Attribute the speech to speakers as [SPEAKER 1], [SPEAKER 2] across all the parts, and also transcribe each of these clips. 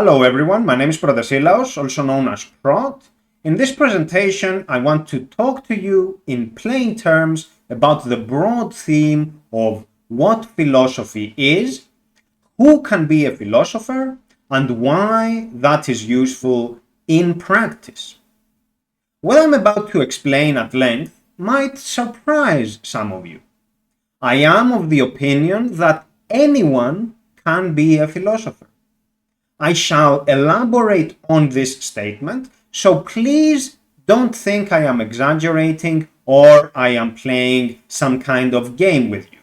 [SPEAKER 1] Hello everyone, my name is Protasilaos, also known as Prot. In this presentation, I want to talk to you in plain terms about the broad theme of what philosophy is, who can be a philosopher, and why that is useful in practice. What I'm about to explain at length might surprise some of you. I am of the opinion that anyone can be a philosopher. I shall elaborate on this statement, so please don't think I am exaggerating or I am playing some kind of game with you.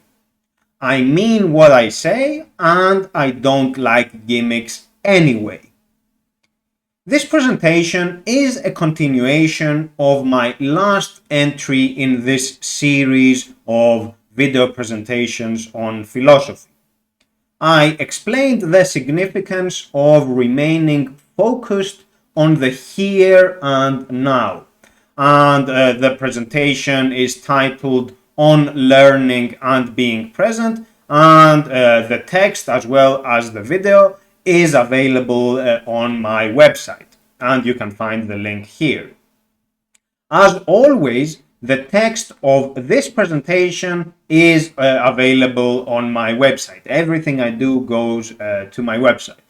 [SPEAKER 1] I mean what I say, and I don't like gimmicks anyway. This presentation is a continuation of my last entry in this series of video presentations on philosophy. I explained the significance of remaining focused on the here and now. And the presentation is titled On Learning and Being Present, and the text as well as the video is available on my website, and you can find the link here. As always, the text of this presentation is available on my website. Everything I do goes to my website.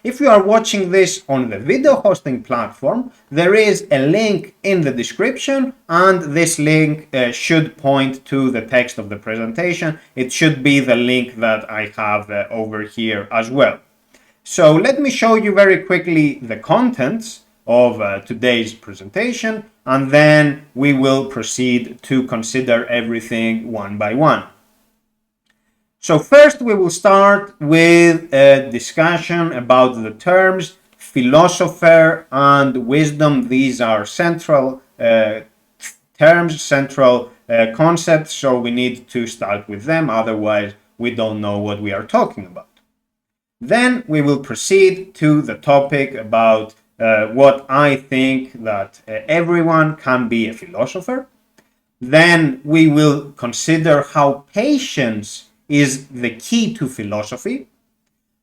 [SPEAKER 1] If you are watching this on the video hosting platform, there is a link in the description, and this link should point to the text of the presentation. It should be the link that I have over here as well. So let me show you very quickly the contents of today's presentation, and then we will proceed to consider everything one by one. So first we will start with a discussion about the terms philosopher and wisdom. These are central terms, central concepts, so we need to start with them, otherwise we don't know what we are talking about. Then we will proceed to the topic about what I think that everyone can be a philosopher. Then we will consider how patience is the key to philosophy.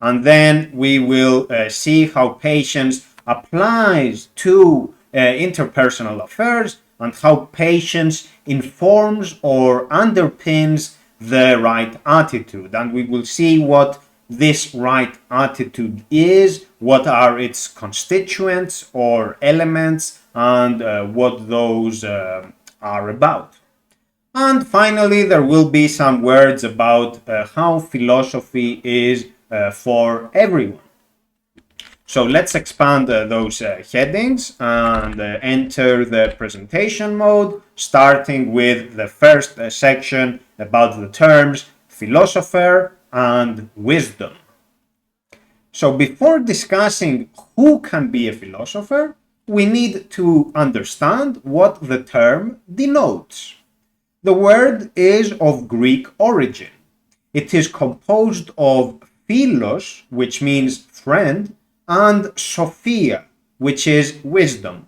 [SPEAKER 1] And then we will see how patience applies to interpersonal affairs and how patience informs or underpins the right attitude. And we will see what this right attitude is, what are its constituents or elements, and what those are about. And finally, there will be some words about how philosophy is for everyone. So let's expand those headings and enter the presentation mode, starting with the first section about the terms philosopher and wisdom. So before discussing who can be a philosopher, we need to understand what the term denotes. The word is of Greek origin. It is composed of philos, which means friend, and sophia, which is wisdom.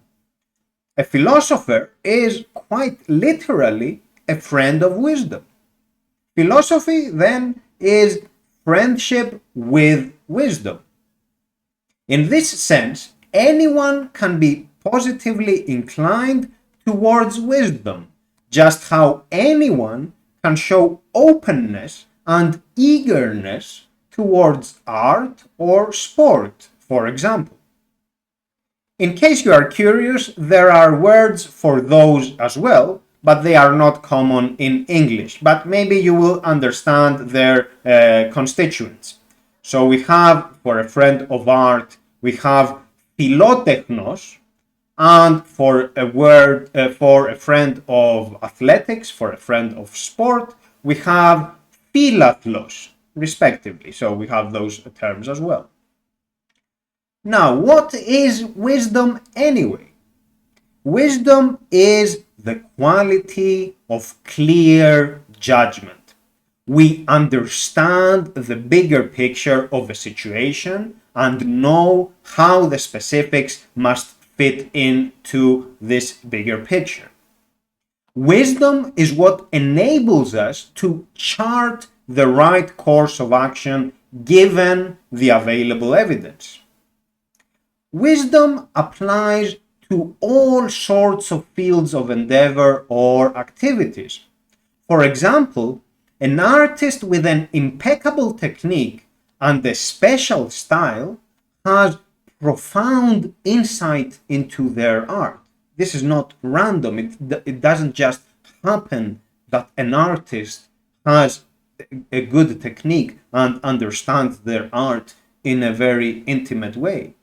[SPEAKER 1] A philosopher is quite literally a friend of wisdom. Philosophy, then, is friendship with wisdom. In this sense, anyone can be positively inclined towards wisdom, just how anyone can show openness and eagerness towards art or sport, for example. In case you are curious, there are words for those as well, but they are not common in English, but maybe you will understand their constituents. So we have, for a friend of art, we have philotechnos, and for a word, for a friend of athletics, for a friend of sport, we have philathlos, respectively. So we have those terms as well. Now, what is wisdom anyway? Wisdom is the quality of clear judgment. We understand the bigger picture of a situation and know how the specifics must fit into this bigger picture. Wisdom is what enables us to chart the right course of action given the available evidence. Wisdom applies to all sorts of fields of endeavor or activities. For example, an artist with an impeccable technique and a special style has profound insight into their art. This is not random. It doesn't just happen that an artist has a good technique and understands their art in a very intimate way.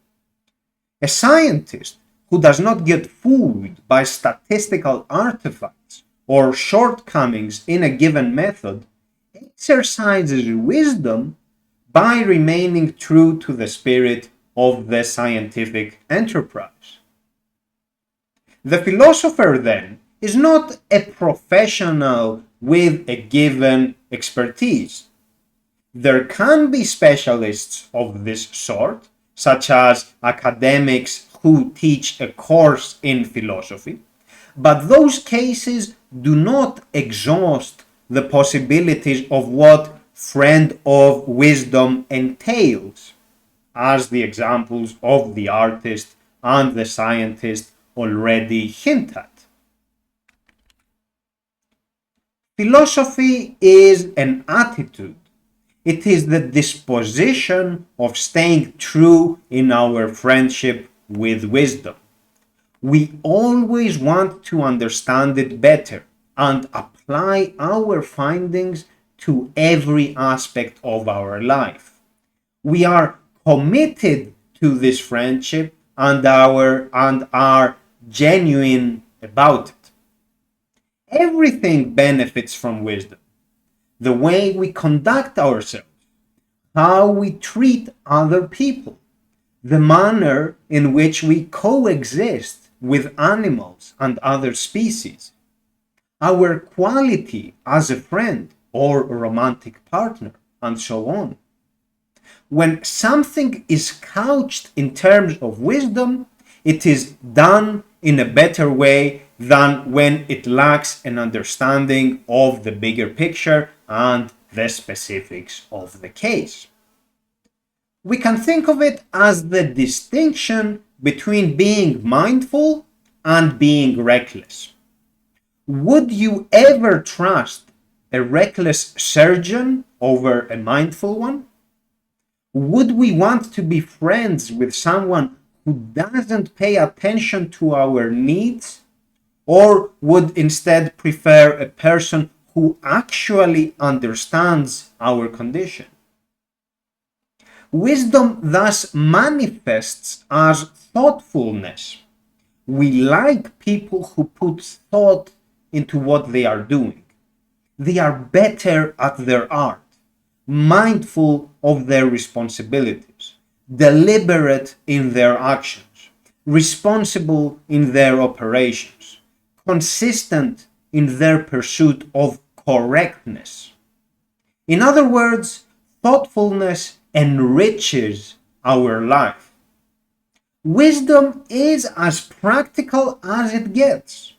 [SPEAKER 1] A scientist who does not get fooled by statistical artifacts or shortcomings in a given method exercises wisdom by remaining true to the spirit of the scientific enterprise. The philosopher, then, is not a professional with a given expertise. There can be specialists of this sort, such as academics who teach a course in philosophy, but those cases do not exhaust the possibilities of what friend of wisdom entails, as the examples of the artist and the scientist already hint at. Philosophy is an attitude. It is the disposition of staying true in our friendship with wisdom. We always want to understand it better and apply our findings to every aspect of our life. We are committed to this friendship and are genuine about it. Everything benefits from wisdom. The way we conduct ourselves, how we treat other people, the manner in which we coexist with animals and other species, our quality as a friend or romantic partner, and so on. When something is couched in terms of wisdom, it is done in a better way than when it lacks an understanding of the bigger picture and the specifics of the case. We can think of it as the distinction between being mindful and being reckless. Would you ever trust a reckless surgeon over a mindful one? Would we want to be friends with someone who doesn't pay attention to our needs, or would instead prefer a person who actually understands our condition? Wisdom thus manifests as thoughtfulness. We like people who put thought into what they are doing. They are better at their art, mindful of their responsibilities, deliberate in their actions, responsible in their operations, consistent in their pursuit of correctness. In other words, thoughtfulness enriches our life. Wisdom is as practical as it gets.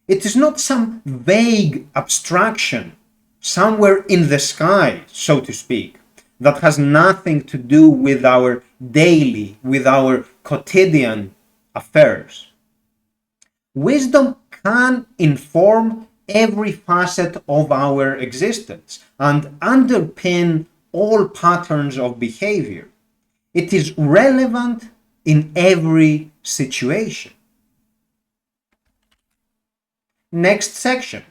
[SPEAKER 1] It is not some vague abstraction somewhere in the sky, so to speak, that has nothing to do with our daily, with our quotidian affairs. Wisdom can inform every facet of our existence and underpin all patterns of behavior. It is relevant in every situation. Next section.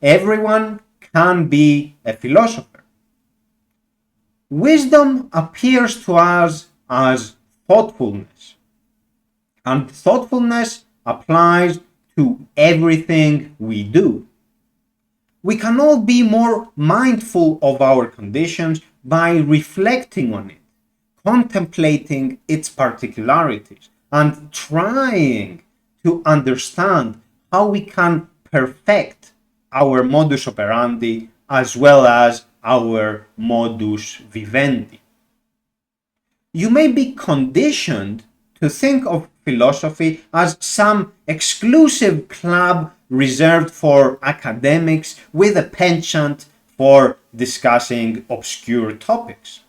[SPEAKER 1] Everyone can be a philosopher. Wisdom appears to us as thoughtfulness, and thoughtfulness applies to everything we do. We can all be more mindful of our conditions by reflecting on it, contemplating its particularities, and trying to understand how we can perfect our modus operandi as well as our modus vivendi. You may be conditioned to think of philosophy as some exclusive club reserved for academics with a penchant for discussing obscure topics.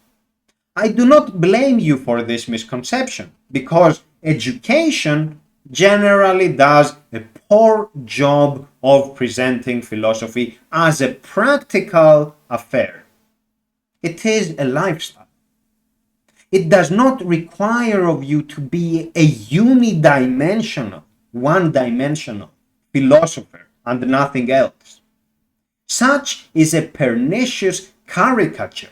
[SPEAKER 1] I do not blame you for this misconception, because education generally does a poor job of presenting philosophy as a practical affair. It is a lifestyle. It does not require of you to be a unidimensional, one-dimensional philosopher and nothing else. Such is a pernicious caricature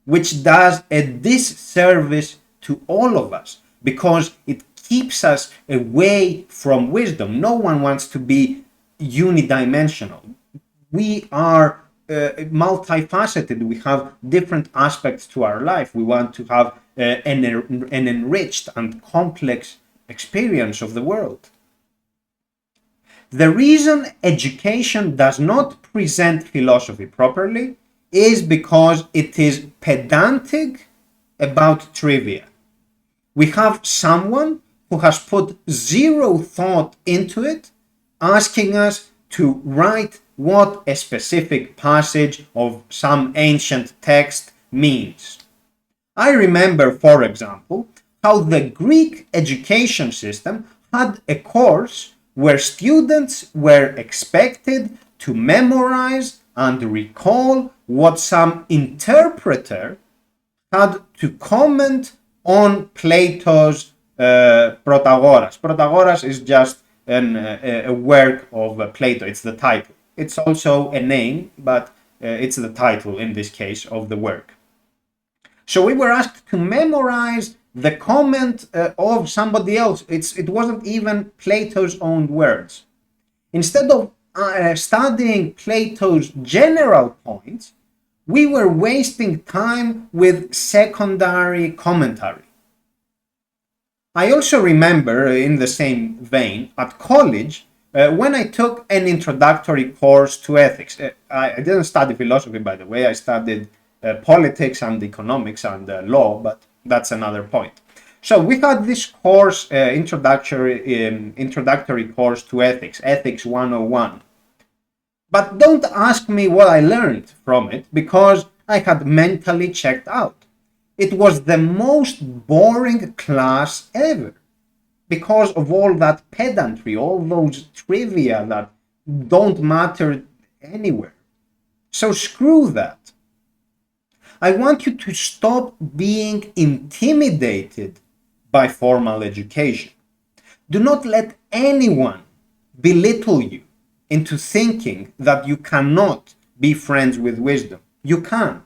[SPEAKER 1] which does a disservice to all of us because it keeps us away from wisdom. No one wants to be unidimensional. We are multifaceted. We have different aspects to our life. We want to have an enriched and complex experience of the world. The reason education does not present philosophy properly is because it is pedantic about trivia. We have someone who has put zero thought into it, asking us to write what a specific passage of some ancient text means. I remember, for example, how the Greek education system had a course where students were expected to memorize and recall what some interpreter had to comment on Plato's Protagoras. Protagoras is just a work of Plato. It's the title. It's also a name, but it's the title in this case of the work. So we were asked to memorize the comment of somebody else. It wasn't even Plato's own words. Instead of studying Plato's general points, we were wasting time with secondary commentary. I also remember, in the same vein, at college, when I took an introductory course to ethics. I didn't study philosophy, by the way. I studied politics and economics and law, but that's another point. So we had this course, introductory course to ethics, Ethics 101. But don't ask me what I learned from it, because I had mentally checked out. It was the most boring class ever, because of all that pedantry, all those trivia that don't matter anywhere. So screw that. I want you to stop being intimidated by formal education. Do not let anyone belittle you into thinking that you cannot be friends with wisdom. You can.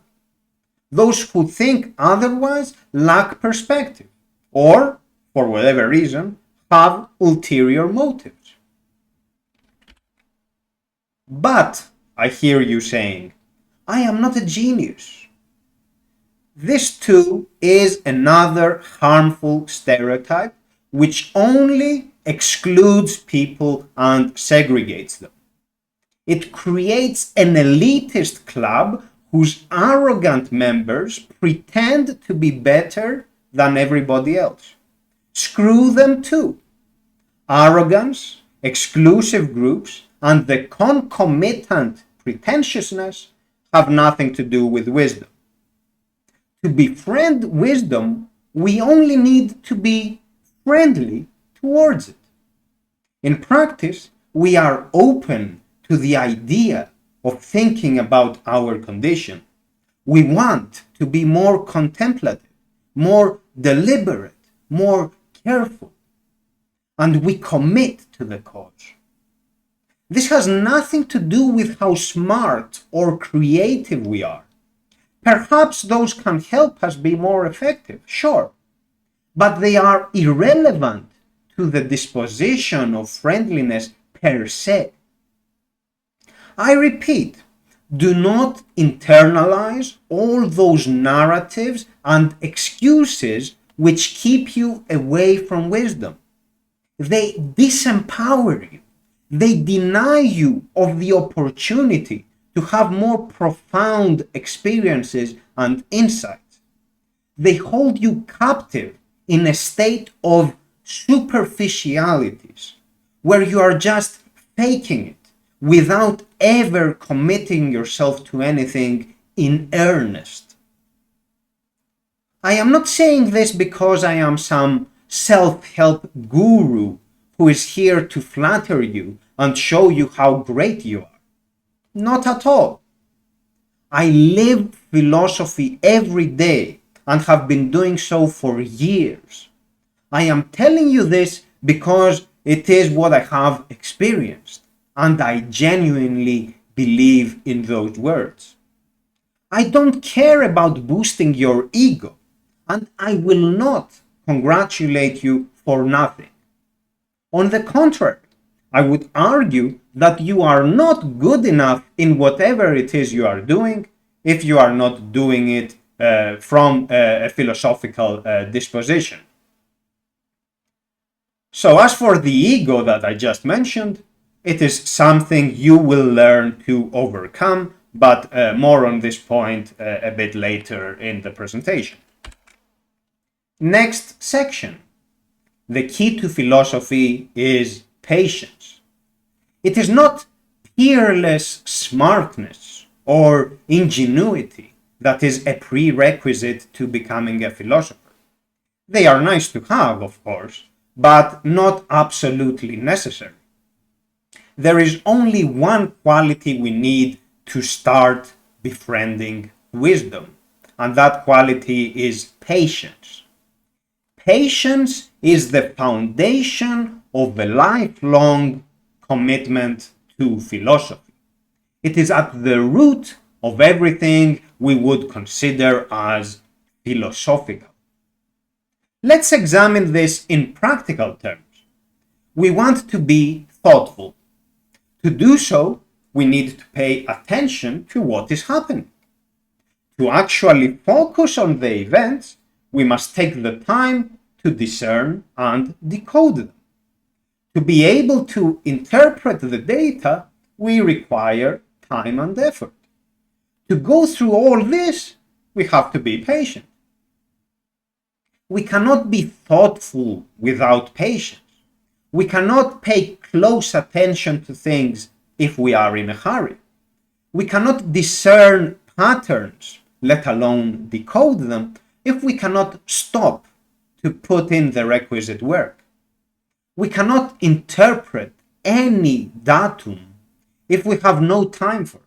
[SPEAKER 1] Those who think otherwise lack perspective, or, for whatever reason, have ulterior motives. But, I hear you saying, I am not a genius. This too is another harmful stereotype which only excludes people and segregates them. It creates an elitist club whose arrogant members pretend to be better than everybody else. Screw them too. Arrogance, exclusive groups, and the concomitant pretentiousness have nothing to do with wisdom. To befriend wisdom, we only need to be friendly towards it. In practice, we are open to the idea of thinking about our condition. We want to be more contemplative, more deliberate, more careful, and we commit to the cause. This has nothing to do with how smart or creative we are. Perhaps those can help us be more effective, sure, but they are irrelevant to the disposition of friendliness per se. I repeat, do not internalize all those narratives and excuses which keep you away from wisdom. They disempower you. They deny you of the opportunity to have more profound experiences and insights. They hold you captive in a state of superficialities, where you are just faking it without ever committing yourself to anything in earnest. I am not saying this because I am some self-help guru who is here to flatter you and show you how great you are. Not at all. I live philosophy every day and have been doing so for years. I am telling you this because it is what I have experienced, and I genuinely believe in those words. I don't care about boosting your ego, and I will not congratulate you for nothing. On the contrary, I would argue that you are not good enough in whatever it is you are doing if you are not doing it from a philosophical disposition. So, as for the ego that I just mentioned, it is something you will learn to overcome, but more on this point a bit later in the presentation. Next section. The key to philosophy is patience. It is not peerless smartness or ingenuity that is a prerequisite to becoming a philosopher. They are nice to have, of course, but not absolutely necessary. There is only one quality we need to start befriending wisdom, and that quality is patience. Patience is the foundation of a lifelong commitment to philosophy. It is at the root of everything we would consider as philosophical. Let's examine this in practical terms. We want to be thoughtful. To do so, we need to pay attention to what is happening. To actually focus on the events, we must take the time to discern and decode them. To be able to interpret the data, we require time and effort. To go through all this, we have to be patient. We cannot be thoughtful without patience. We cannot pay close attention to things if we are in a hurry. We cannot discern patterns, let alone decode them, if we cannot stop to put in the requisite work. We cannot interpret any datum if we have no time for it.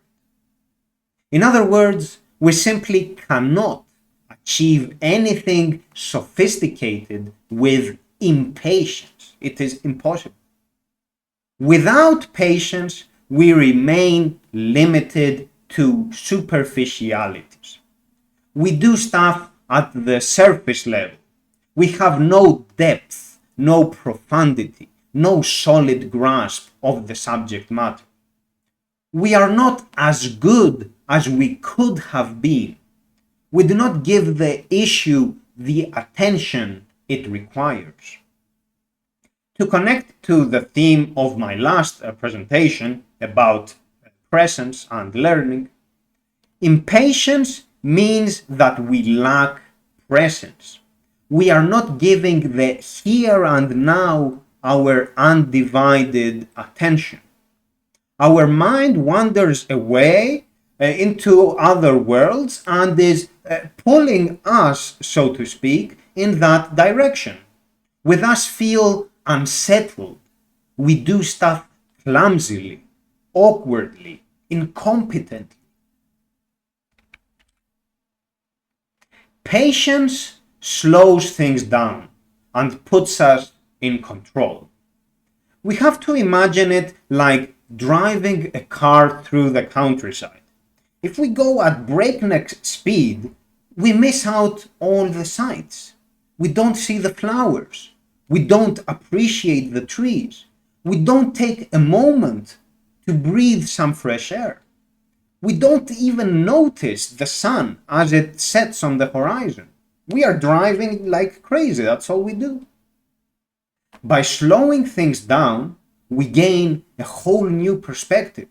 [SPEAKER 1] In other words, we simply cannot achieve anything sophisticated with impatience. It is impossible. Without patience, we remain limited to superficialities. We do stuff at the surface level. We have no depth, no profundity, no solid grasp of the subject matter. We are not as good as we could have been. We do not give the issue the attention it requires. To connect to the theme of my last presentation about presence and learning, impatience means that we lack presence. We are not giving the here and now our undivided attention. Our mind wanders away into other worlds and is pulling us, so to speak, in that direction. With us feel unsettled. We do stuff clumsily, awkwardly, incompetently. Patience slows things down and puts us in control. We have to imagine it like driving a car through the countryside. If we go at breakneck speed, we miss out all the sights. We don't see the flowers. We don't appreciate the trees. We don't take a moment to breathe some fresh air. We don't even notice the sun as it sets on the horizon. We are driving like crazy, that's all we do. By slowing things down, we gain a whole new perspective.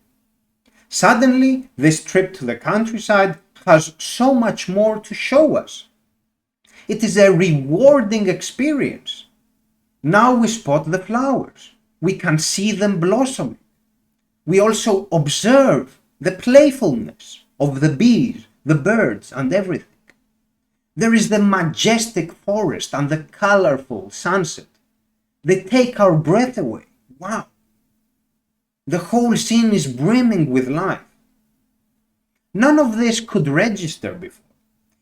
[SPEAKER 1] Suddenly, this trip to the countryside has so much more to show us. It is a rewarding experience. Now we spot the flowers. We can see them blossoming. We also observe the playfulness of the bees, the birds, and everything. There is the majestic forest and the colorful sunset. They take our breath away. Wow. The whole scene is brimming with life. None of this could register before.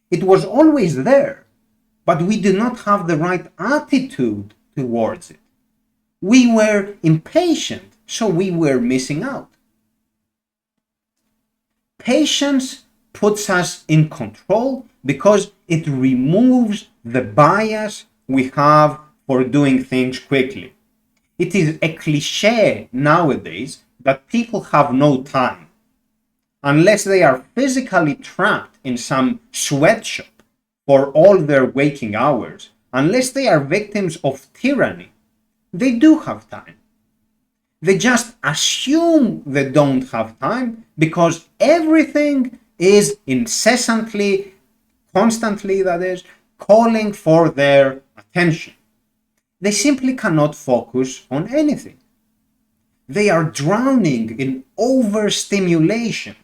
[SPEAKER 1] It was always there, but we did not have the right attitude towards it. We were impatient, so we were missing out. Patience puts us in control because it removes the bias we have for doing things quickly. It is a cliche nowadays that people have no time unless they are physically trapped in some sweatshop for all their waking hours, unless they are victims of tyranny. They do have time. They just assume they don't have time because everything is incessantly, constantly, that is, calling for their attention. They simply cannot focus on anything. They are drowning in overstimulation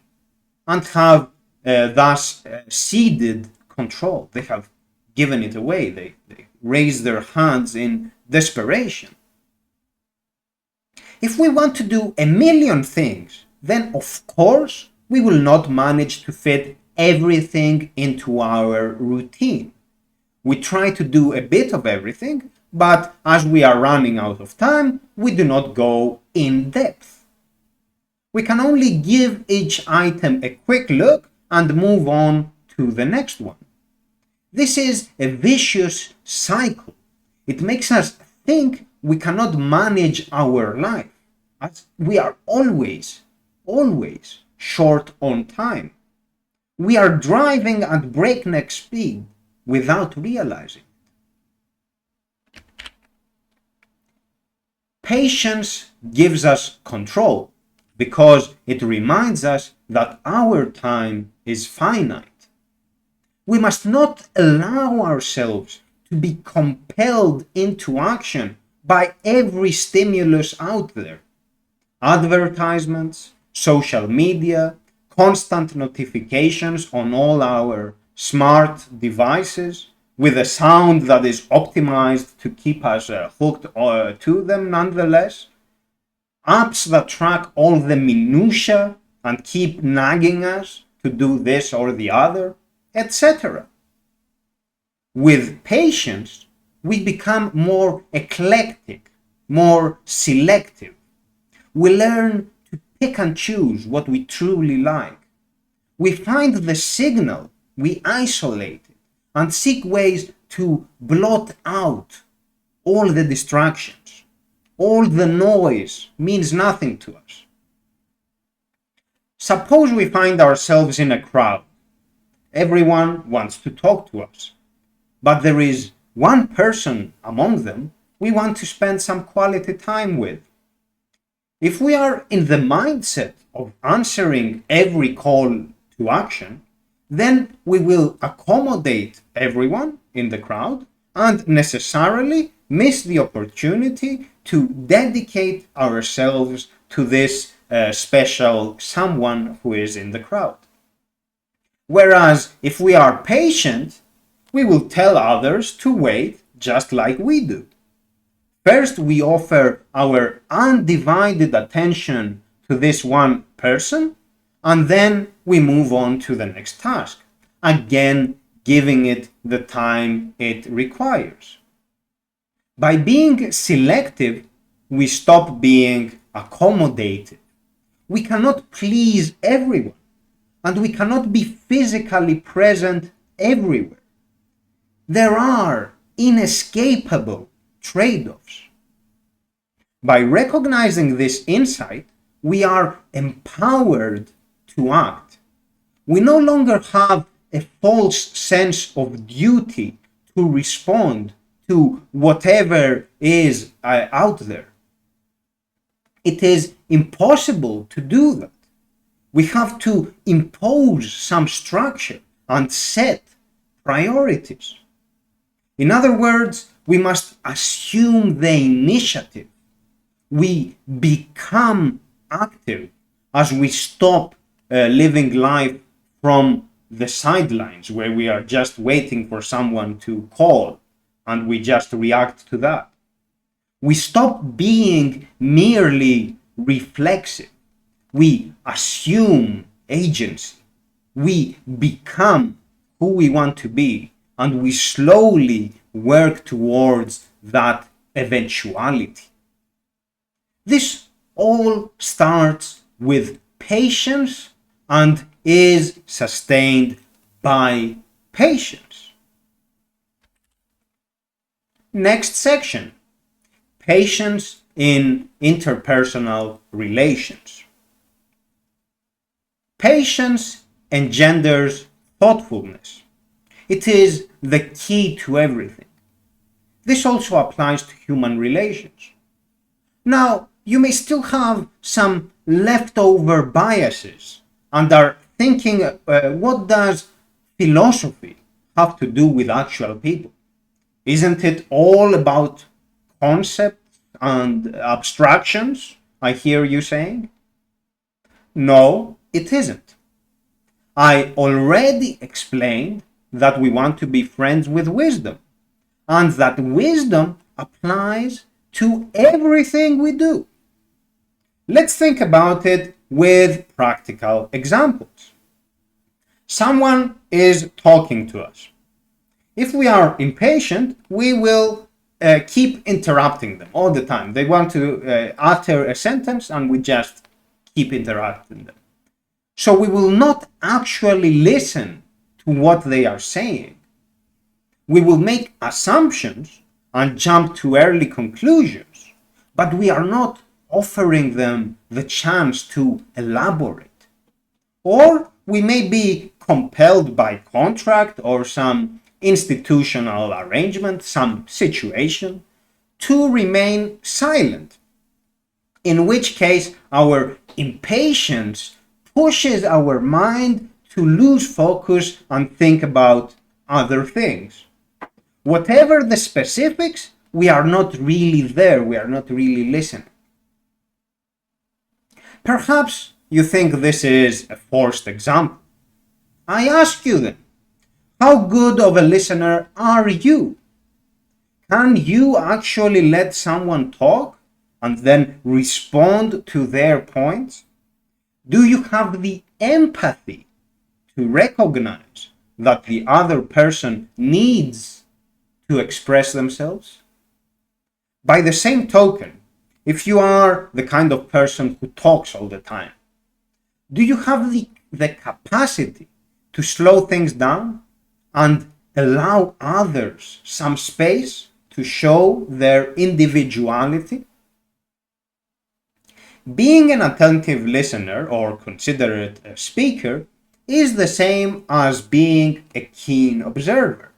[SPEAKER 1] and have thus ceded control. They have given it away. They raise their hands in desperation. If we want to do a million things, then of course we will not manage to fit everything into our routine. We try to do a bit of everything, but as we are running out of time, we do not go in depth. We can only give each item a quick look and move on to the next one. This is a vicious cycle. It makes us think we cannot manage our life, as we are always short on time. We are driving at breakneck speed without realizing it. Patience gives us control because it reminds us that our time is finite. We must not allow ourselves to be compelled into action by every stimulus out there. Advertisements, social media, constant notifications on all our smart devices with a sound that is optimized to keep us hooked to them nonetheless. Apps that track all the minutiae and keep nagging us to do this or the other, etc. With patience, we become more eclectic, more selective. We learn to pick and choose what we truly like. We find the signal, we isolate it, and seek ways to blot out all the distractions. All the noise means nothing to us. Suppose we find ourselves in a crowd. Everyone wants to talk to us, but there is one person among them we want to spend some quality time with. If we are in the mindset of answering every call to action, then we will accommodate everyone in the crowd and necessarily miss the opportunity to dedicate ourselves to this special someone who is in the crowd. Whereas if we are patient, we will tell others to wait just like we do. First, we offer our undivided attention to this one person, and then we move on to the next task, again giving it the time it requires. By being selective, we stop being accommodative. We cannot please everyone, and we cannot be physically present everywhere. There are inescapable trade-offs. By recognizing this insight, we are empowered to act. We no longer have a false sense of duty to respond to whatever is out there. It is impossible to do that. We have to impose some structure and set priorities. In other words, we must assume the initiative. We become active as we stop living life from the sidelines where we are just waiting for someone to call and we just react to that. We stop being merely reflexive. We assume agency. We become who we want to be, and we slowly work towards that eventuality. This all starts with patience and is sustained by patience. Next section, patience in interpersonal relations. Patience engenders thoughtfulness. It is the key to everything. This also applies to human relations. Now, you may still have some leftover biases and are thinking, what does philosophy have to do with actual people? Isn't it all about concepts and abstractions, I hear you saying? No, it isn't. I already explained that we want to be friends with wisdom, and that wisdom applies to everything we do. Let's think about it with practical examples. Someone is talking to us. If we are impatient, we will keep interrupting them all the time. They want to utter a sentence and we just keep interrupting them. So we will not actually listen to what they are saying. We will make assumptions and jump to early conclusions, but we are not offering them the chance to elaborate. Or we may be compelled by contract or some institutional arrangement, some situation, to remain silent, in which case our impatience pushes our mind to lose focus and think about other things. Whatever the specifics, we are not really there, we are not really listening. Perhaps you think this is a forced example. I ask you then, how good of a listener are you? Can you actually let someone talk and then respond to their points? Do you have the empathy to recognize that the other person needs to express themselves? By the same token, if you are the kind of person who talks all the time, do you have the capacity to slow things down and allow others some space to show their individuality? Being an attentive listener or considerate speaker is the same as being a keen observer.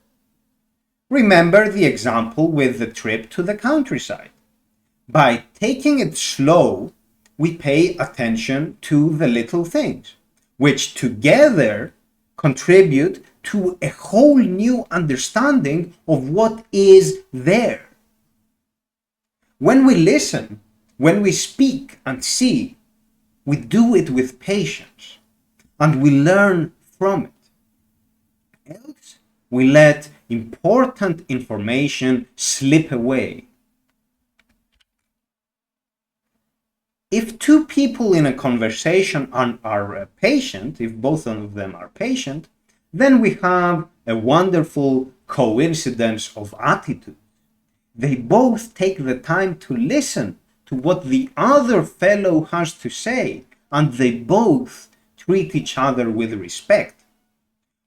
[SPEAKER 1] Remember the example with the trip to the countryside. By taking it slow, we pay attention to the little things, which together contribute to a whole new understanding of what is there. When we listen, when we speak and see, we do it with patience and we learn from it. Else, we let important information slip away. If two people in a conversation are patient, if both of them are patient, then we have a wonderful coincidence of attitude. They both take the time to listen to what the other fellow has to say, and they both treat each other with respect.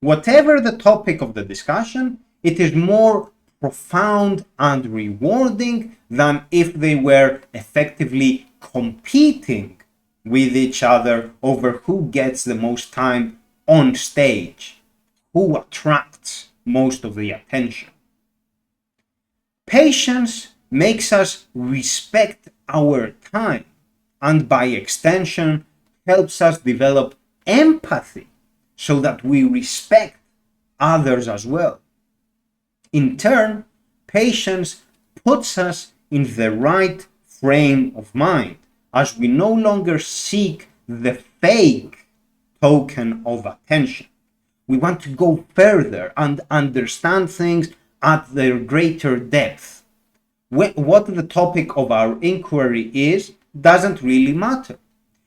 [SPEAKER 1] Whatever the topic of the discussion, it is more profound and rewarding than if they were effectively competing with each other over who gets the most time on stage, who attracts most of the attention. Patience makes us respect our time and by extension helps us develop empathy so that we respect others as well. In turn, patience puts us in the right frame of mind as we no longer seek the fake token of attention, We want to go further and understand things at their greater depth. What the topic of our inquiry is doesn't really matter.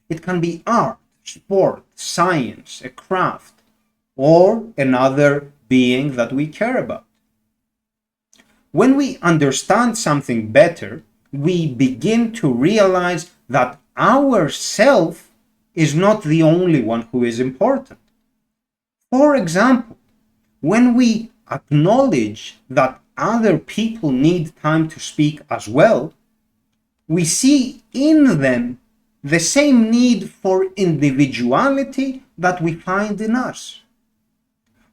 [SPEAKER 1] It can be art, sport, science, a craft, or another being that we care about. When we understand something better, we begin to realize that our self is not the only one who is important. For example, when we acknowledge that other people need time to speak as well, we see in them the same need for individuality that we find in us.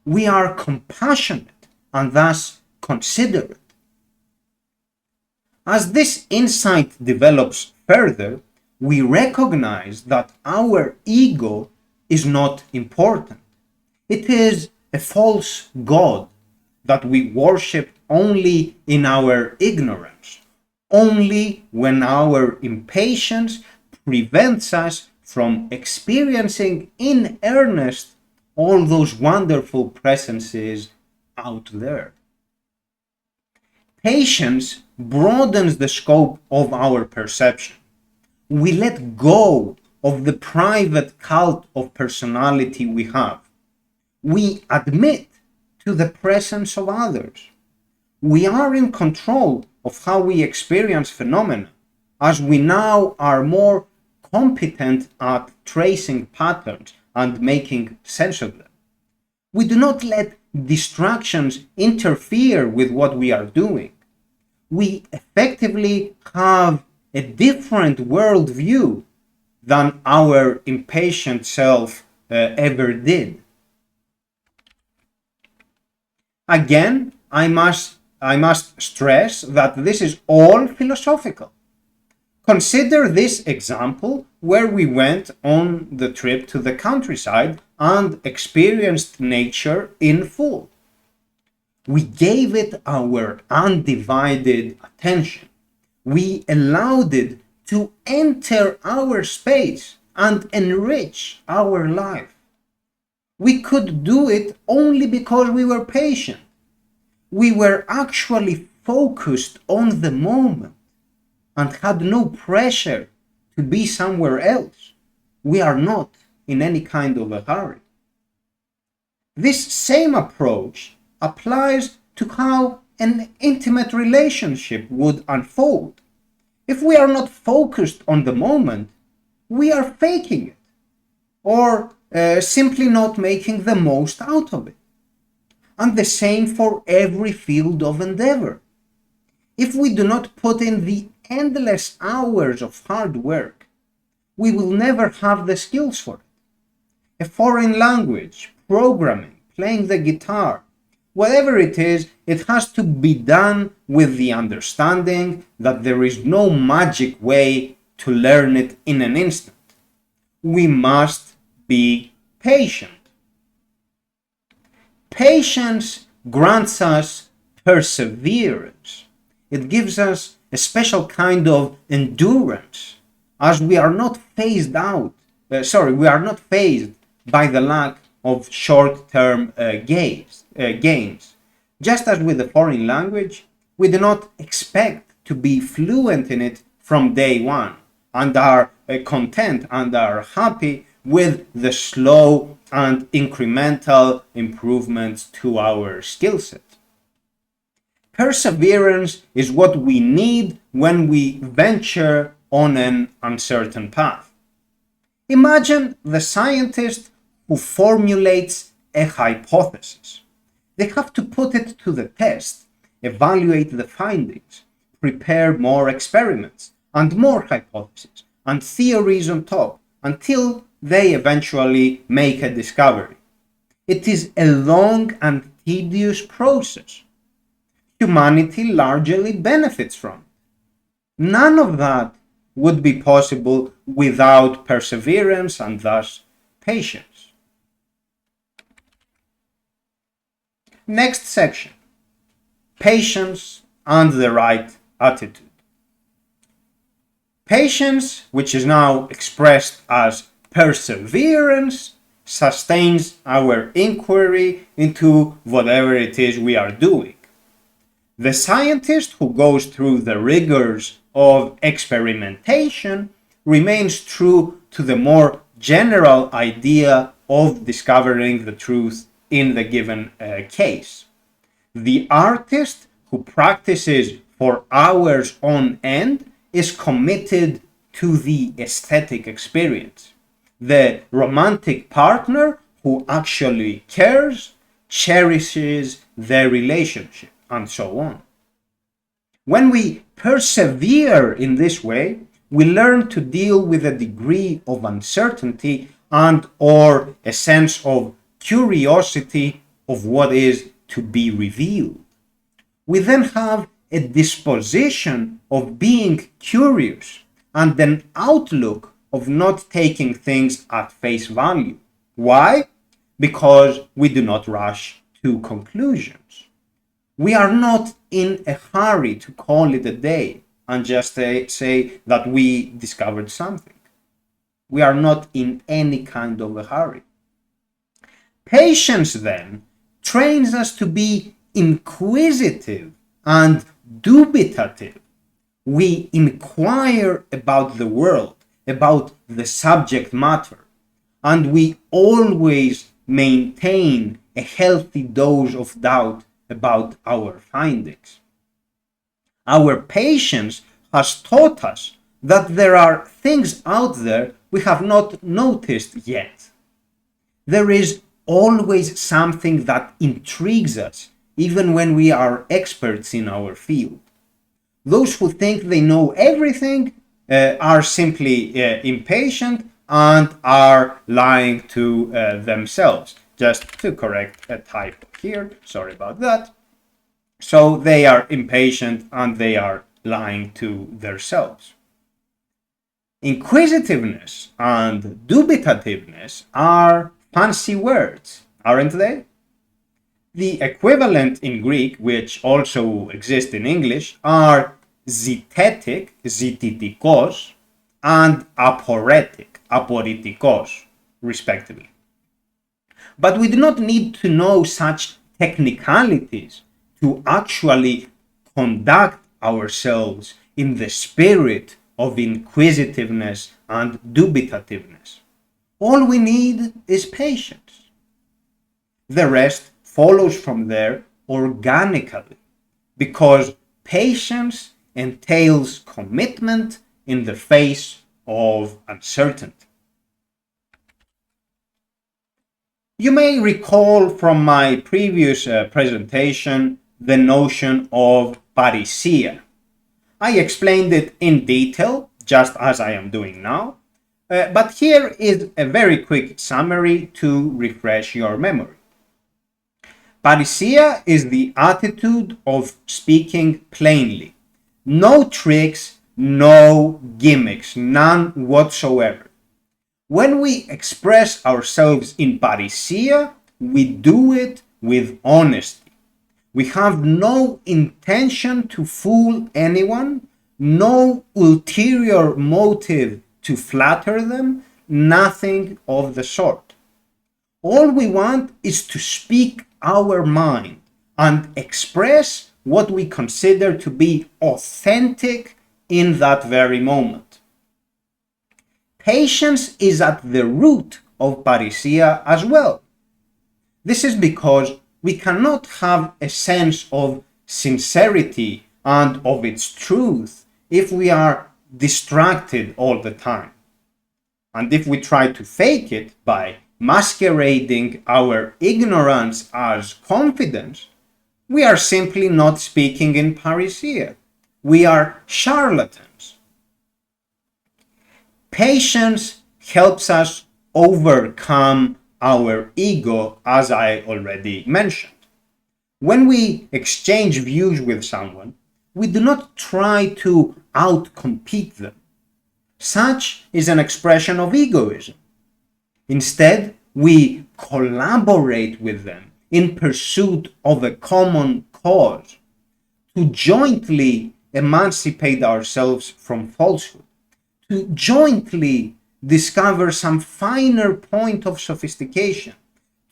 [SPEAKER 1] We are compassionate and thus considerate. As this insight develops further, we recognize that our ego is not important. It is a false god that we worship only in our ignorance, only when our impatience prevents us from experiencing in earnest all those wonderful presences out there. Patience broadens the scope of our perception. We let go of the private cult of personality we have. We admit to the presence of others. We are in control of how we experience phenomena, as we now are more competent at tracing patterns and making sense of them. We do not let distractions interfere with what we are doing. We effectively have a different worldview than our impatient self ever did. Again, I must stress that this is all philosophical. Consider this example where we went on the trip to the countryside and experienced nature in full. We gave it our undivided attention. We allowed it to enter our space and enrich our life. We could do it only because we were patient. We were actually focused on the moment and had no pressure to be somewhere else. We are not in any kind of a hurry. This same approach applies to how an intimate relationship would unfold. If we are not focused on the moment, we are faking it, or simply not making the most out of it. And the same for every field of endeavor. If we do not put in the endless hours of hard work, we will never have the skills for it. A foreign language, programming, playing the guitar, whatever it is, it has to be done with the understanding that there is no magic way to learn it in an instant. We must be patient. Patience grants us perseverance. It gives us a special kind of endurance, as we are not phased by the lack of short-term gains. Just as with the foreign language, we do not expect to be fluent in it from day one and are content and are happy with the slow and incremental improvements to our skill set. Perseverance is what we need when we venture on an uncertain path. Imagine the scientist who formulates a hypothesis. They have to put it to the test, evaluate the findings, prepare more experiments and more hypotheses and theories on top until they eventually make a discovery. It is a long and tedious process. Humanity largely benefits from it. None of that would be possible without perseverance and thus patience. Next section, patience and the right attitude. Patience, which is now expressed as perseverance, sustains our inquiry into whatever it is we are doing. The scientist who goes through the rigors of experimentation remains true to the more general idea of discovering the truth in the given case. The artist who practices for hours on end is committed to the aesthetic experience. The romantic partner who actually cares cherishes their relationship, and so on. When we persevere in this way, we learn to deal with a degree of uncertainty and or a sense of curiosity of what is to be revealed. We then have a disposition of being curious and an outlook of not taking things at face value. Why? Because we do not rush to conclusions. We are not in a hurry to call it a day and just say that we discovered something. We are not in any kind of a hurry. Patience, then, trains us to be inquisitive and dubitative. We inquire about the world, about the subject matter, and we always maintain a healthy dose of doubt about our findings. Our patience has taught us that there are things out there we have not noticed yet. There is always something that intrigues us, even when we are experts in our field. Those who think they know everything are simply impatient and are lying to themselves. Just to correct a typo here, sorry about that. So they are impatient and they are lying to themselves. Inquisitiveness and dubitativeness are fancy words, aren't they? The equivalent in Greek, which also exists in English, are zitetic, zititikos, and aporetic, aporitikos, respectively. But we do not need to know such technicalities to actually conduct ourselves in the spirit of inquisitiveness and dubitativeness. All we need is patience. The rest follows from there organically, because patience entails commitment in the face of uncertainty. You may recall from my previous presentation the notion of parousia. I explained it in detail, just as I am doing now, but here is a very quick summary to refresh your memory. Parousia is the attitude of speaking plainly. No tricks, no gimmicks, none whatsoever. When we express ourselves in parousia, we do it with honesty. We have no intention to fool anyone, no ulterior motive to flatter them, nothing of the sort. All we want is to speak our mind and express what we consider to be authentic in that very moment. Patience is at the root of parousia as well. This is because we cannot have a sense of sincerity and of its truth if we are distracted all the time. And if we try to fake it by masquerading our ignorance as confidence, we are simply not speaking in parousia. We are charlatans. Patience helps us overcome our ego, as I already mentioned. When we exchange views with someone, we do not try to outcompete them. Such is an expression of egoism. Instead, we collaborate with them in pursuit of a common cause, to jointly emancipate ourselves from falsehood, to jointly discover some finer point of sophistication,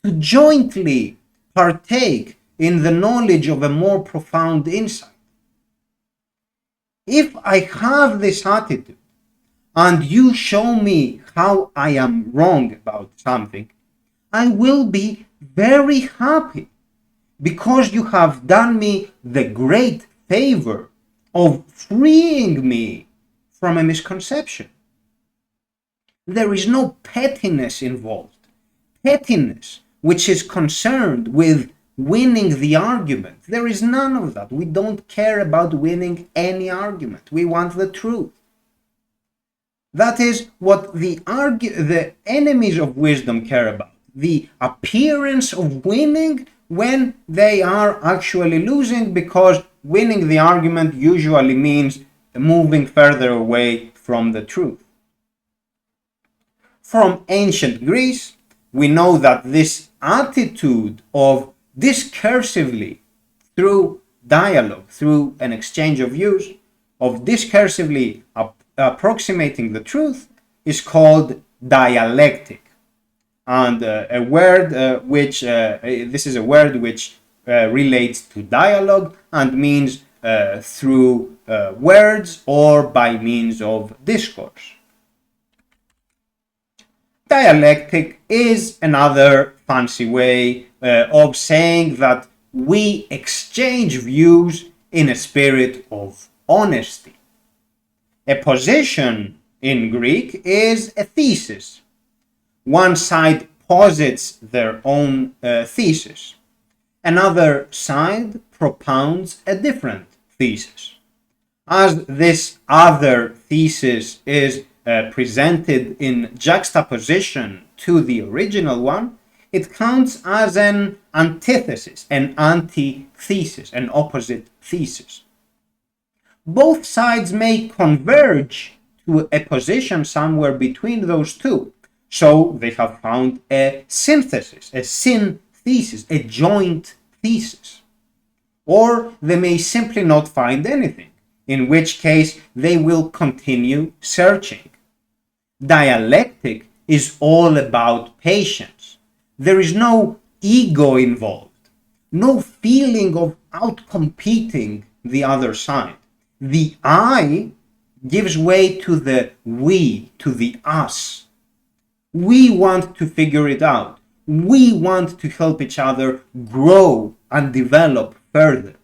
[SPEAKER 1] to jointly partake in the knowledge of a more profound insight. If I have this attitude and you show me how I am wrong about something, I will be very happy because you have done me the great favor of freeing me from a misconception. There is no pettiness involved. Pettiness, which is concerned with winning the argument. There is none of that. We don't care about winning any argument. We want the truth. That is what the enemies of wisdom care about. The appearance of winning when they are actually losing, because winning the argument usually means moving further away from the truth. From ancient Greece, we know that this attitude of discursively, through dialogue, through an exchange of views, of discursively approximating the truth, is called dialectic. And this is a word which relates to dialogue and means through words or by means of discourse. Dialectic is another fancy way of saying that we exchange views in a spirit of honesty. A position in Greek is a thesis. One side posits their own thesis. Another side propounds a different thesis. As this other thesis is presented in juxtaposition to the original one, it counts as an antithesis, an antithesis, an opposite thesis. Both sides may converge to a position somewhere between those two, so they have found a synthesis, a synthesis, a joint thesis. Or they may simply not find anything, in which case they will continue searching. Dialectic is all about patience. There is no ego involved, no feeling of outcompeting the other side. The I gives way to the we, to the us. We want to figure it out. We want to help each other grow and develop further.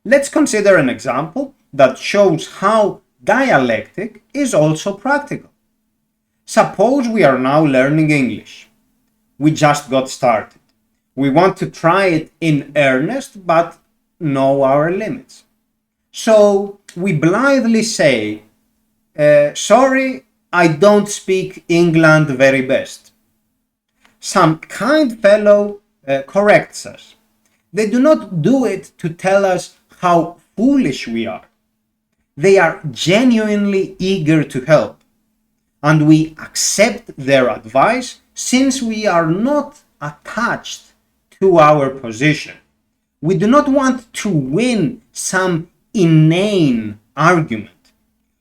[SPEAKER 1] Let's consider an example that shows how dialectic is also practical. Suppose we are now learning English. We just got started. We want to try it in earnest, but know our limits. So we blithely say, sorry, I don't speak England very best. Some kind fellow corrects us. They do not do it to tell us how foolish we are. They are genuinely eager to help, and we accept their advice since we are not attached to our position. We do not want to win some inane argument.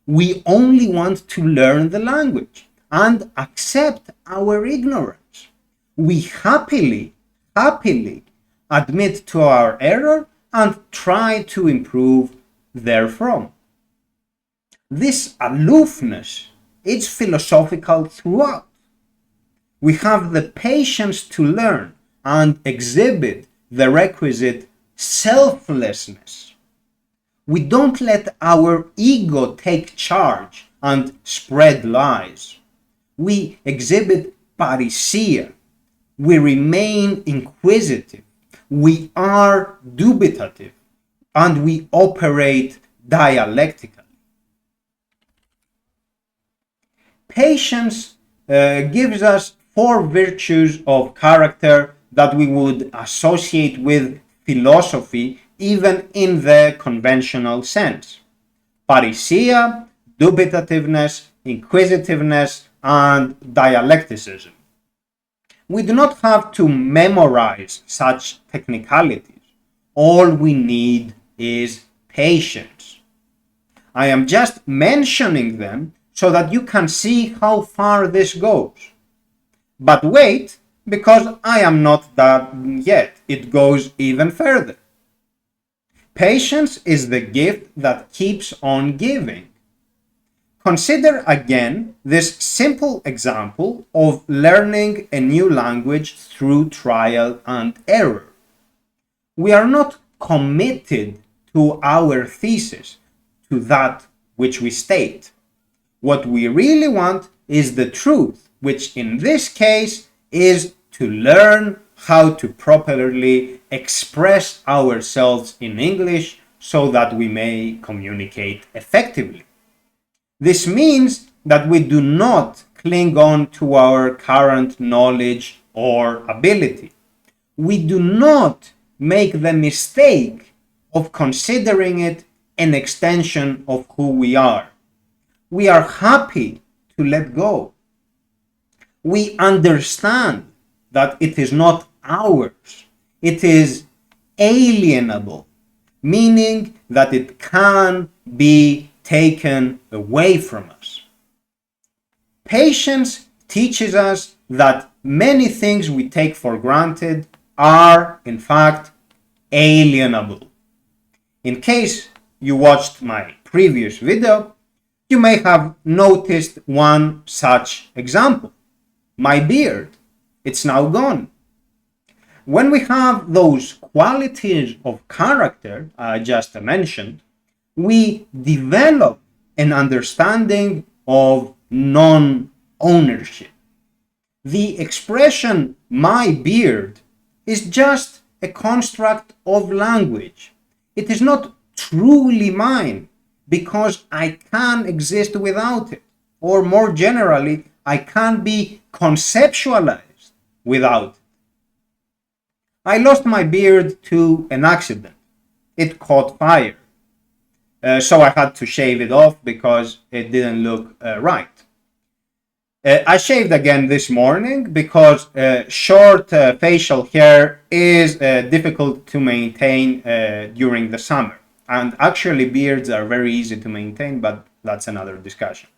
[SPEAKER 1] We only want to learn the language and accept our ignorance. We happily admit to our error and try to improve therefrom. This aloofness is philosophical throughout. We have the patience to learn and exhibit the requisite selflessness. We don't let our ego take charge and spread lies. We exhibit parrhesia. We remain inquisitive. We are dubitative, and we operate dialectically. Patience gives us 4 virtues of character that we would associate with philosophy even in the conventional sense: parrhesia, dubitativeness, inquisitiveness, and dialecticism. We do not have to memorize such technicalities. All we need is patience. I am just mentioning them so that you can see how far this goes. But wait, because I am not done yet. It goes even further. Patience is the gift that keeps on giving. Consider again this simple example of learning a new language through trial and error. We are not committed to our thesis, to that which we state. What we really want is the truth, which in this case is to learn how to properly express ourselves in English so that we may communicate effectively. This means that we do not cling on to our current knowledge or ability. We do not make the mistake of considering it an extension of who we are. We are happy to let go. We understand that it is not ours. It is alienable, meaning that it can be taken away from us. Patience teaches us that many things we take for granted are, in fact, alienable. In case you watched my previous video, you may have noticed one such example. My beard, it's now gone. When we have those qualities of character I just mentioned, we develop an understanding of non-ownership. The expression my beard is just a construct of language. It is not truly mine because I can exist without it, or more generally, I can be conceptualized without it. I lost my beard to an accident. It caught fire. So I had to shave it off because it didn't look right. I shaved again this morning because short facial hair is difficult to maintain during the summer. And actually beards are very easy to maintain, but that's another discussion.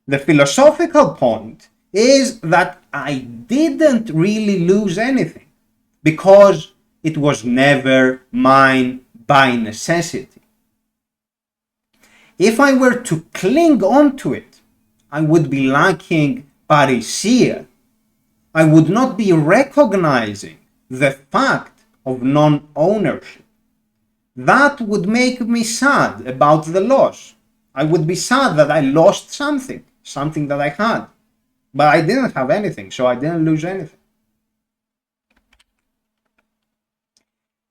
[SPEAKER 1] The philosophical point is that I didn't really lose anything because it was never mine by necessity. If I were to cling on to it, I would be lacking parousia. I would not be recognizing the fact of non-ownership. That would make me sad about the loss. I would be sad that I lost something that I had. But I didn't have anything, so I didn't lose anything.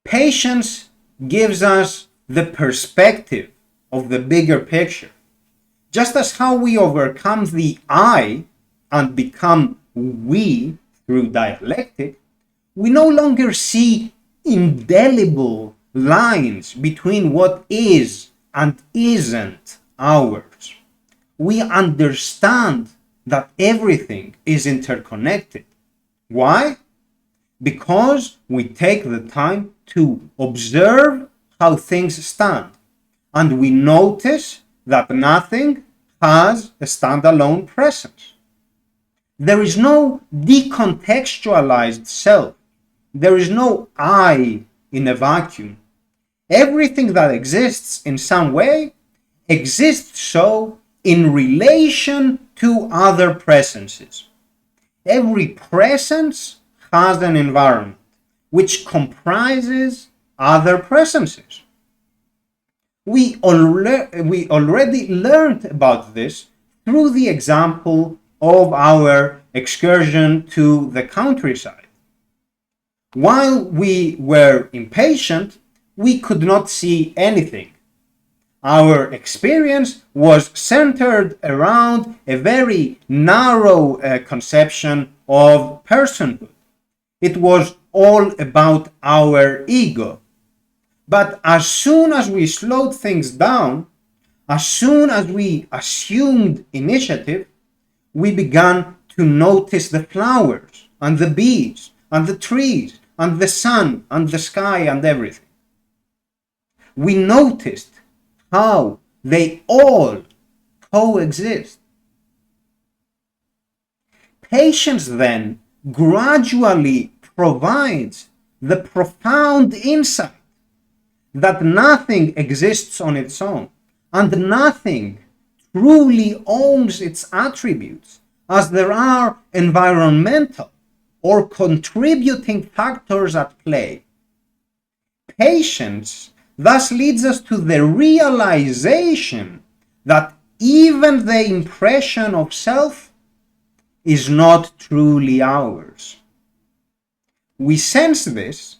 [SPEAKER 1] Patience gives us the perspective of the bigger picture. Just as how we overcome the I and become we through dialectic, we no longer see indelible lines between what is and isn't ours. We understand that everything is interconnected. Why? Because we take the time to observe how things stand, and we notice that nothing has a standalone presence. There is no decontextualized self. There is no I in a vacuum. Everything that exists in some way exists so in relation to other presences. Every presence has an environment which comprises other presences. We already learned about this through the example of our excursion to the countryside. While we were impatient, we could not see anything. Our experience was centered around a very narrow conception of personhood. It was all about our ego. But as soon as we slowed things down, as soon as we assumed initiative, we began to notice the flowers and the bees and the trees and the sun and the sky and everything. We noticed how they all coexist. Patience then gradually provides the profound insight that nothing exists on its own and nothing truly owns its attributes, as there are environmental or contributing factors at play. Patience thus leads us to the realization that even the impression of self is not truly ours. We sense this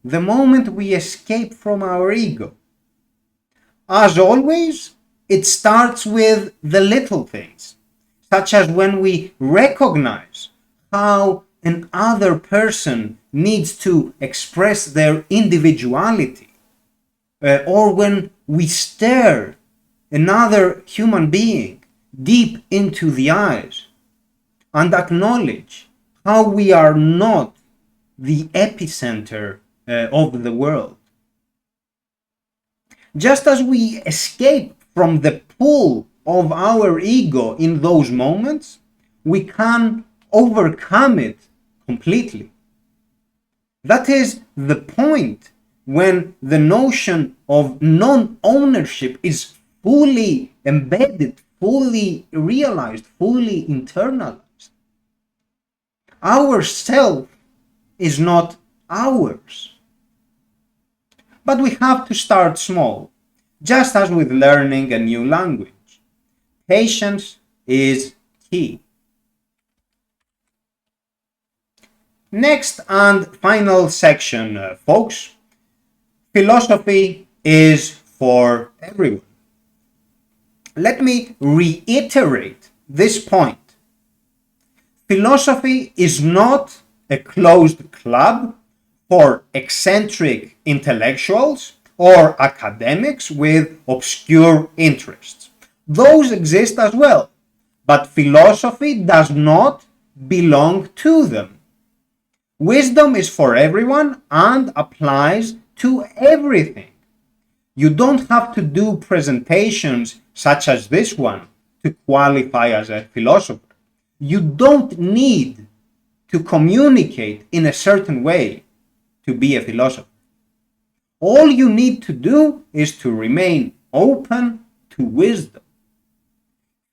[SPEAKER 1] the moment we escape from our ego. As always, it starts with the little things, such as when we recognize how another person needs to express their individuality, or when we stare another human being deep into the eyes and acknowledge how we are not the epicenter of the world. Just as we escape from the pull of our ego in those moments, we can overcome it completely. That is the point when the notion of non-ownership is fully embedded, fully realized, fully internalized. Our self is not ours. But we have to start small, just as with learning a new language. Patience is key. Next and final section, folks. Philosophy is for everyone. Let me reiterate this point. Philosophy is not a closed club for eccentric intellectuals or academics with obscure interests. Those exist as well, but philosophy does not belong to them. Wisdom is for everyone and applies to everything. You don't have to do presentations such as this one to qualify as a philosopher. You don't need to communicate in a certain way to be a philosopher. All you need to do is to remain open to wisdom.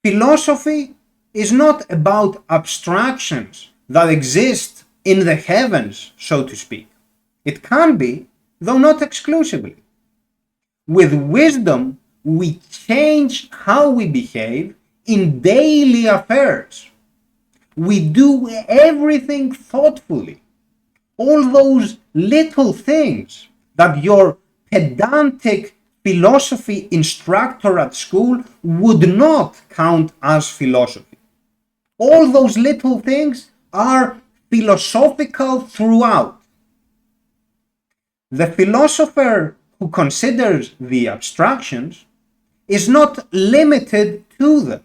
[SPEAKER 1] Philosophy is not about abstractions that exist in the heavens, so to speak. It can be, though not exclusively. With wisdom, we change how we behave in daily affairs. We do everything thoughtfully. All those little things that your pedantic philosophy instructor at school would not count as philosophy. All those little things are philosophical throughout. The philosopher who considers the abstractions is not limited to them.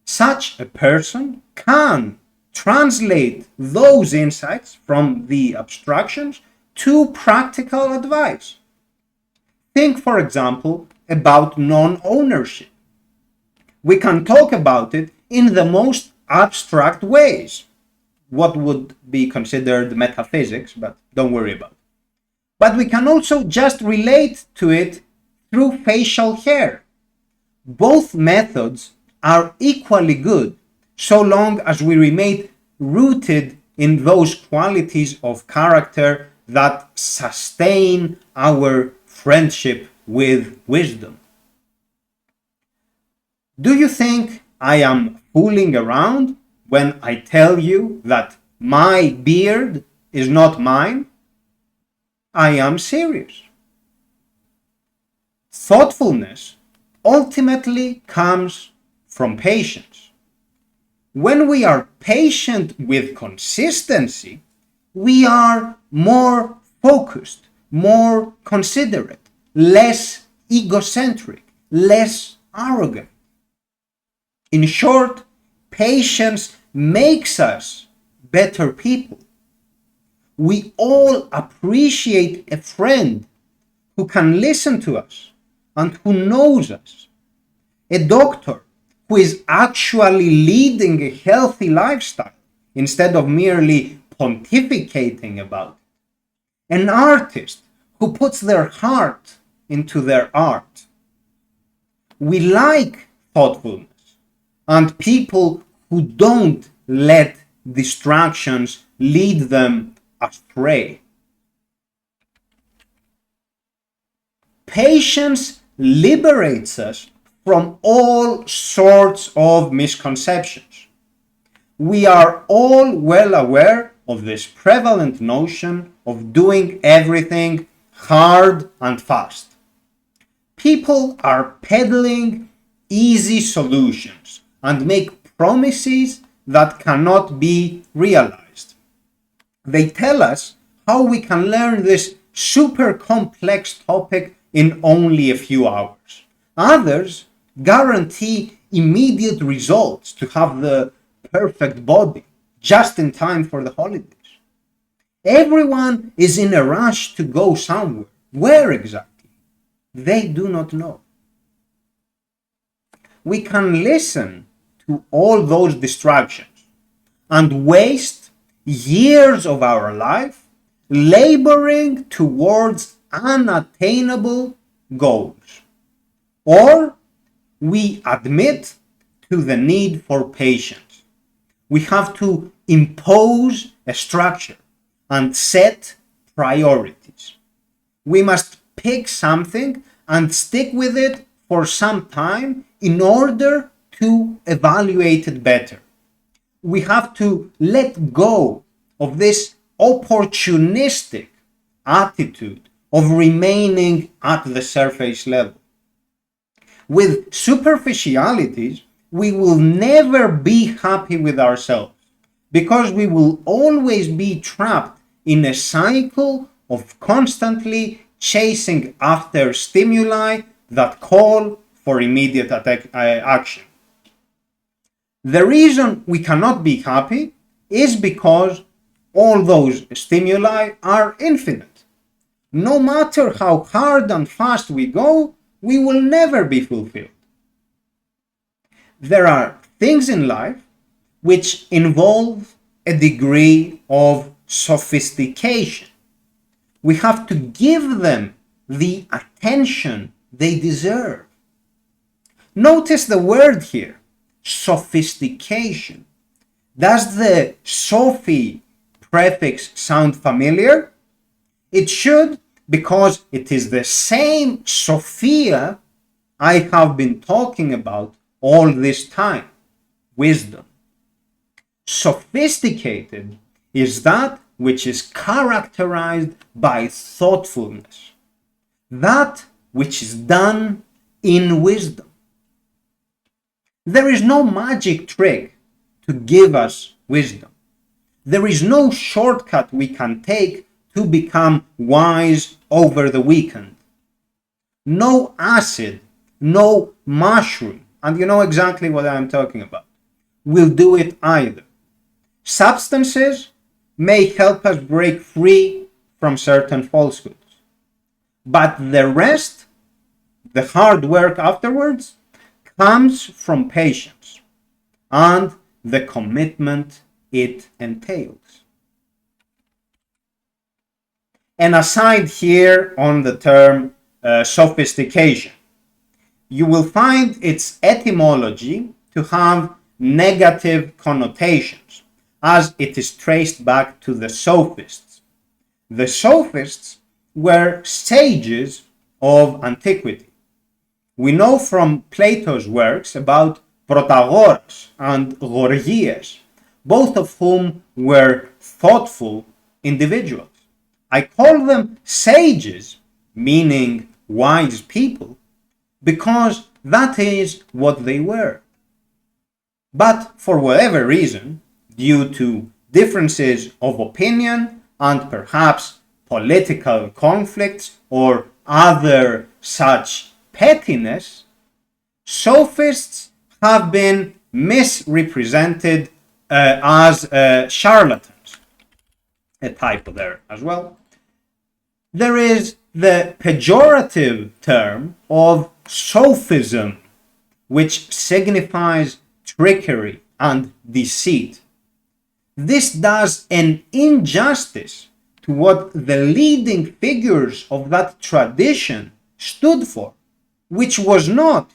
[SPEAKER 1] Such a person can translate those insights from the abstractions to practical advice. Think, for example, about non-ownership. We can talk about it in the most abstract ways, what would be considered metaphysics, but don't worry about it. But we can also just relate to it through facial hair. Both methods are equally good, so long as we remain rooted in those qualities of character that sustain our friendship with wisdom. Do you think I am fooling around when I tell you that my beard is not mine? I am serious. Thoughtfulness ultimately comes from patience. When we are patient with consistency, we are more focused, more considerate, less egocentric, less arrogant. In short, patience makes us better people. We all appreciate a friend who can listen to us and who knows us. A doctor who is actually leading a healthy lifestyle instead of merely pontificating about it. An artist who puts their heart into their art. We like thoughtfulness and people who don't let distractions lead them astray. Patience liberates us from all sorts of misconceptions. We are all well aware of this prevalent notion of doing everything hard and fast. People are peddling easy solutions and make promises that cannot be realized. They tell us how we can learn this super complex topic in only a few hours. Others guarantee immediate results to have the perfect body just in time for the holidays. Everyone is in a rush to go somewhere. Where exactly? They do not know. We can listen to all those distractions and waste years of our life laboring towards unattainable goals. Or we admit to the need for patience. We have to impose a structure and set priorities. We must pick something and stick with it for some time in order to evaluate it better. We have to let go of this opportunistic attitude of remaining at the surface level. With superficialities, we will never be happy with ourselves because we will always be trapped in a cycle of constantly chasing after stimuli that call for immediate action. The reason we cannot be happy is because all those stimuli are infinite. No matter how hard and fast we go, we will never be fulfilled. There are things in life which involve a degree of sophistication. We have to give them the attention they deserve. Notice the word here, sophistication. Does the Sophie prefix sound familiar? It should, because it is the same Sophia I have been talking about all this time, wisdom. Sophisticated is that which is characterized by thoughtfulness, that which is done in wisdom. There is no magic trick to give us wisdom. There is no shortcut we can take to become wise over the weekend. No acid, no mushroom, and you know exactly what I'm talking about, will do it either. Substances may help us break free from certain falsehoods, but the rest, the hard work afterwards, comes from patience and the commitment it entails. An aside here on the term sophistication. You will find its etymology to have negative connotations, as it is traced back to the sophists. The sophists were sages of antiquity. We know from Plato's works about Protagoras and Gorgias, both of whom were thoughtful individuals. I call them sages, meaning wise people, because that is what they were. But for whatever reason, due to differences of opinion and perhaps political conflicts or other such pettiness, sophists have been misrepresented as charlatans. A typo there as well. There is the pejorative term of sophism, which signifies trickery and deceit. This does an injustice to what the leading figures of that tradition stood for, which was not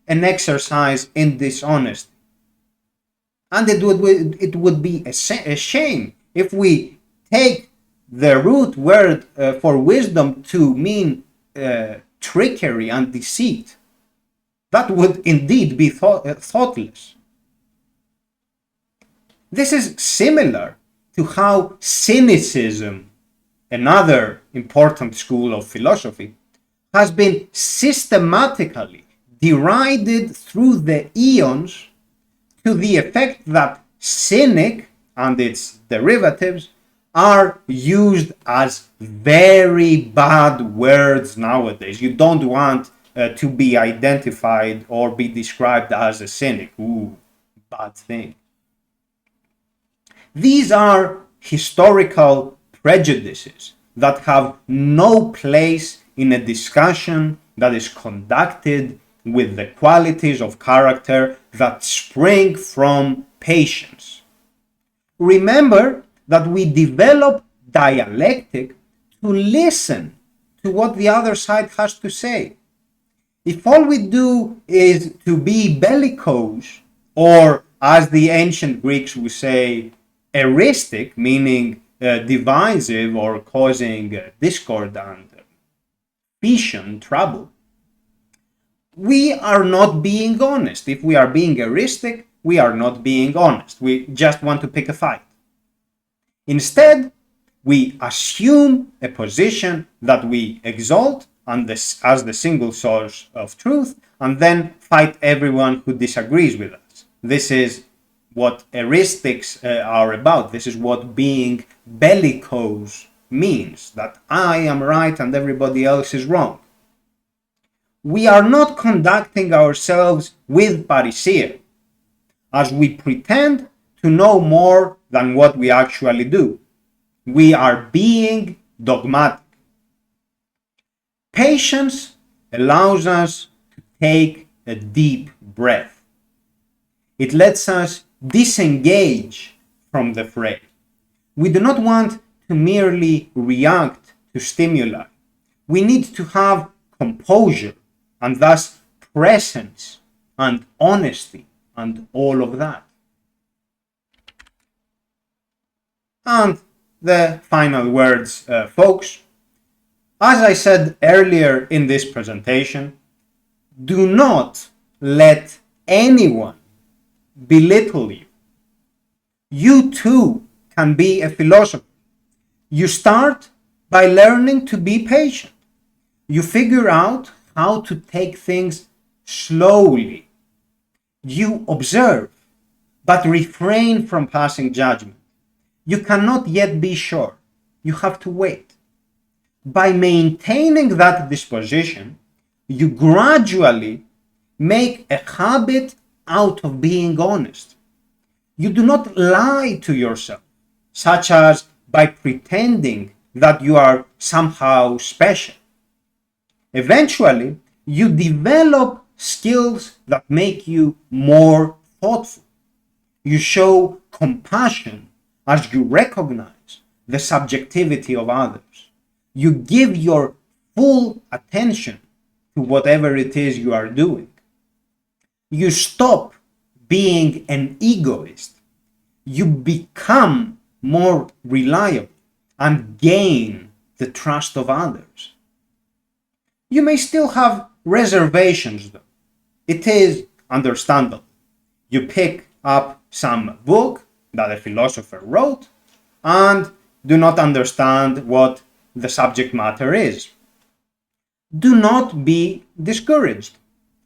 [SPEAKER 1] an exercise in dishonesty. And it would be a shame if we take the root word for wisdom to mean trickery and deceit. That would indeed be thoughtless. This is similar to how cynicism, another important school of philosophy, has been systematically derided through the eons to the effect that cynic and its derivatives are used as very bad words nowadays. You don't want to be identified or be described as a cynic. Ooh, bad thing. These are historical prejudices that have no place in a discussion that is conducted with the qualities of character that spring from patience. Remember that we develop dialectic to listen to what the other side has to say. If all we do is to be bellicose, or as the ancient Greeks would say, eristic, meaning divisive or causing discord and fission, trouble, we are not being honest. If we are being eristic, we are not being honest. We just want to pick a fight. Instead, we assume a position that we exalt as the single source of truth, and then fight everyone who disagrees with us. This is what eristics are about. This is what being bellicose means, that I am right and everybody else is wrong. We are not conducting ourselves with parrhesia, as we pretend to know more than what we actually do. We are being dogmatic. Patience allows us to take a deep breath. It lets us disengage from the fray. We do not want to merely react to stimuli. We need to have composure and thus presence and honesty and all of that. And the final words, folks. As I said earlier in this presentation, do not let anyone belittle you. You too can be a philosopher. You start by learning to be patient. You figure out how to take things slowly. You observe, but refrain from passing judgment. You cannot yet be sure. You have to wait. By maintaining that disposition, you gradually make a habit out of being honest. You do not lie to yourself, such as by pretending that you are somehow special. Eventually, you develop skills that make you more thoughtful. You show compassion as you recognize the subjectivity of others. You give your full attention to whatever it is you are doing. You stop being an egoist. You become more reliable and gain the trust of others. You may still have reservations though. It is understandable. You pick up some book that a philosopher wrote and do not understand what the subject matter is. Do not be discouraged.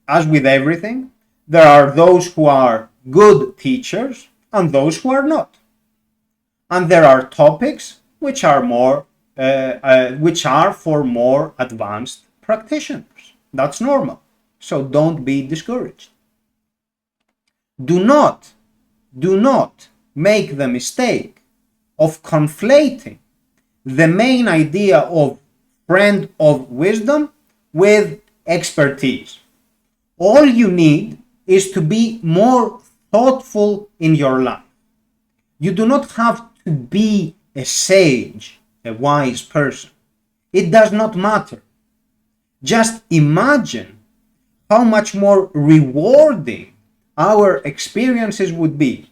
[SPEAKER 1] As with everything, there are those who are good teachers and those who are not. And there are topics which are for more advanced practitioners. That's normal. So don't be discouraged. Do not make the mistake of conflating the main idea of friend of wisdom with expertise. All you need is to be more thoughtful in your life. You do not have to be a sage, a wise person. It does not matter. Just imagine how much more rewarding our experiences would be.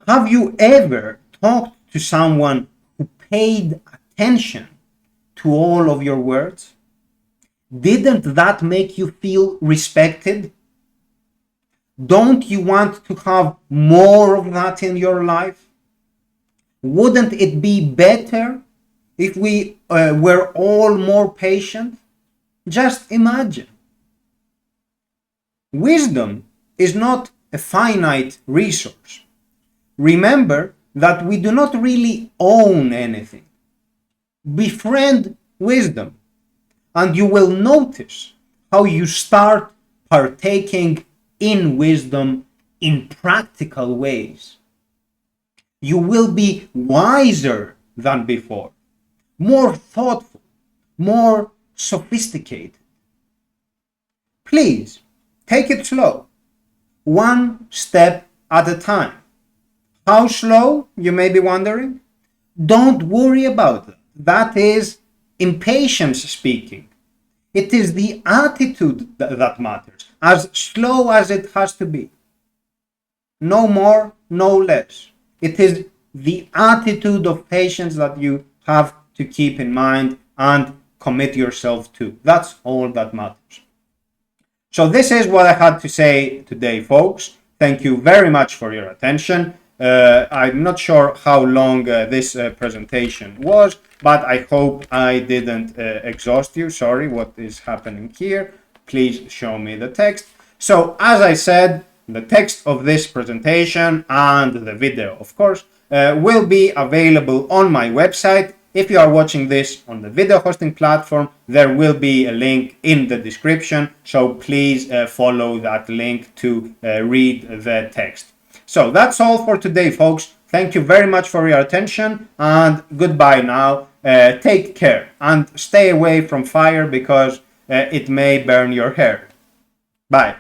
[SPEAKER 1] Have you ever talked to someone who paid attention to all of your words? Didn't that make you feel respected? Don't you want to have more of that in your life? Wouldn't it be better if we were all more patient? Just imagine. Wisdom is not a finite resource. Remember that we do not really own anything. Befriend wisdom, and you will notice how you start partaking in wisdom in practical ways. You will be wiser than before, more thoughtful, more sophisticated. Please take it slow, one step at a time. How slow, you may be wondering? Don't worry about that. That is impatience speaking. It is the attitude that matters, as slow as it has to be. No more, no less. It is the attitude of patience that you have to keep in mind and commit yourself to. That's all that matters. So this is what I had to say today, folks. Thank you very much for your attention. I'm not sure how long this presentation was, but I hope I didn't exhaust you. Sorry, what is happening here? Please show me the text. So as I said, the text of this presentation and the video, of course, will be available on my website. If you are watching this on the video hosting platform, there will be a link in the description. So please follow that link to read the text. So that's all for today, folks. Thank you very much for your attention and goodbye now. Take care and stay away from fire because it may burn your hair. Bye.